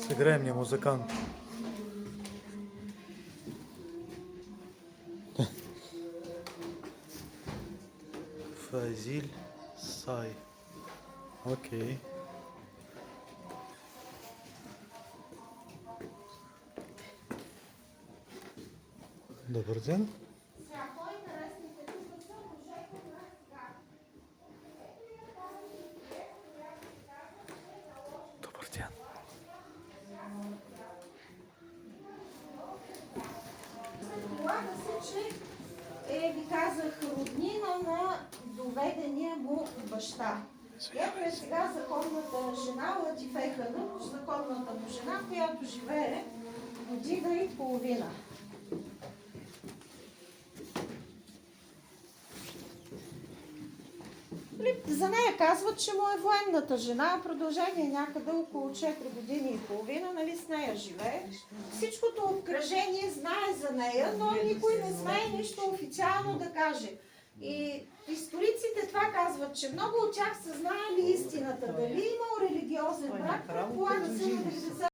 Сыграй мне, музыкант. Фазиль Сай. Окей. Добър ден. Добър ден. Предполага се, че ви казах, роднина на доведения му баща. Ето е сега законната жена, Латифе Ханум, законната му жена, която живее година и половина. За нея казват, че му е военната жена, продължение някъде около 4 години и половина, нали с нея живее. Всичкото обкръжение знае за нея, но никой не смее нищо официално да каже. И историците това казват, че много от тях са знаели истината. Дали имал религиозен брак, предполага се на 90